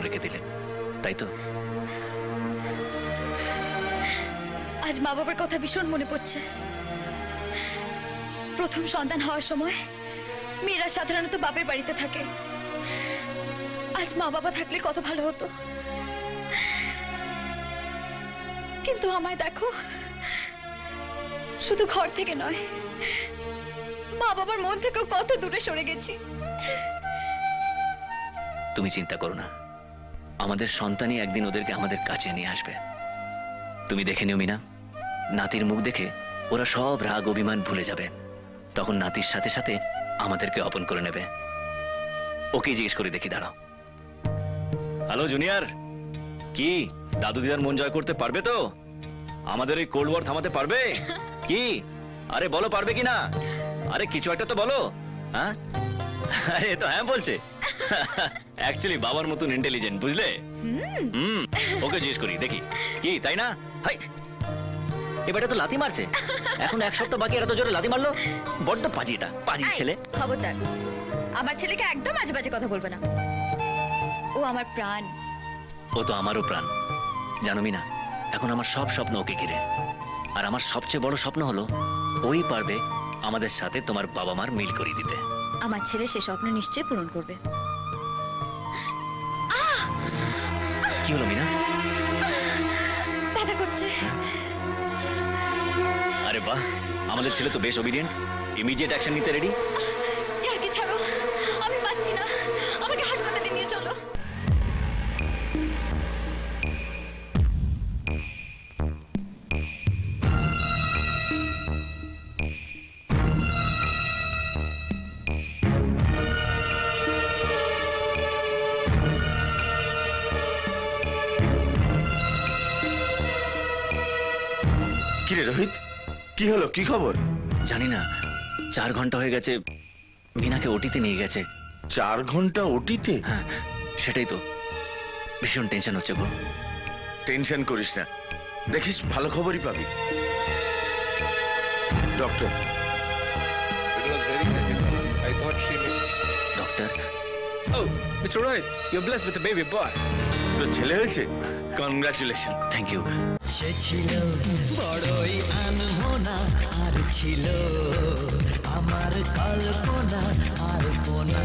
রেখে দিলেন, তাই তো? আজ মা বাবার কথা ভীষণ মনে পড়ছে। প্রথম সন্তান হওয়ার সময় মেয়েরা সাধারণত বাপের বাড়িতে থাকে। আজ মা বাবা থাকলে কত ভালো হতো, কিন্তু আমায় দেখো, শুধু ঘর থেকে নয়, মা বাবার মন থেকেও কত দূরে সরে গেছি। তুমি চিন্তা করো না, আমাদের সন্তানই একদিন ওদেরকে আমাদের কাছে নিয়ে আসবে। তুমি দেখে নিও মিনা, নাতির মুখ দেখে ওরা সব রাগ অভিমান ভুলে যাবে। তখন নাতির সাথে সাথে আমাদেরকে অপন করে নেবে। ওকে জিজ্ঞেস করে দেখি, দাঁড়াও। হ্যালো জুনিয়র, কি দাদু দিদার মন জয় করতে পারবে তো? আমাদের ওই কোল্ড ওয়ার থামাতে পারবে কি? আরে বলো, পারবে কি না? আরে কিছু একটা তো বলো। হ্যাঁ, আরে তো হ্যাঁ বলছে। অ্যাকচুয়ালি বাবার মতন ইন্টেলিজেন্ট, বুঝলে? ওকে জিজ্ঞেস করি দেখি, কি তাই না? হাই, এবারে তো লাথি মারছে। এখন এক সপ্তাহ বাকি, এত জোরে লাথি মারলো। বড্ড পাজি, এটা পাজি ছেলে। খবরদার, আমার ছেলেকে একদম আজে বাজে কথা বলবে না। ও আমার প্রাণ। ও তো আমারও প্রাণ, জানো মিনা। এখন আমার সব স্বপ্ন ওকে ঘিরে, আর আমার সবচেয়ে বড় স্বপ্ন হলো ওই পারবে আমাদের সাথে তোমার বাবা মার মিল করিয়ে দিতে। আমার ছেলে সে স্বপ্ন নিশ্চয়ই পূরণ করবে। কি হলো মিনা? ব্যথা করছে। আরে বাহ, আমাদের ছেলে তো বেশ ওবিডিয়েন্ট, ইমিডিয়েট অ্যাকশন নিতে রেডি। আর কি ছাড়ো, আমি পাচ্ছি না, আমাকে হাসপাতালে নিয়ে চলো। কি রে রোহিত, কি হলো, কি খবর? জানি না, 4 ঘন্টা হয়ে গেছে মিনাকে ওটিতে নিয়ে গেছে। 4 ঘন্টা ওটিতে? হ্যাঁ, সেটাই তো, ভীষণ টেনশন হচ্ছে গো। টেনশন করিস না, দেখিস ভালো খবরই পাবি। Doctor, It was very critical. I thought she may... doctor, Oh, Mr. Rohit, you're blessed with a baby boy. তোর ছেলে হয়েছে? কনগ্রাচুলেশন। Thank you. সে ছিল বড়ই আনমনা, আর ছিল আমার কল্পনা আর কোনা।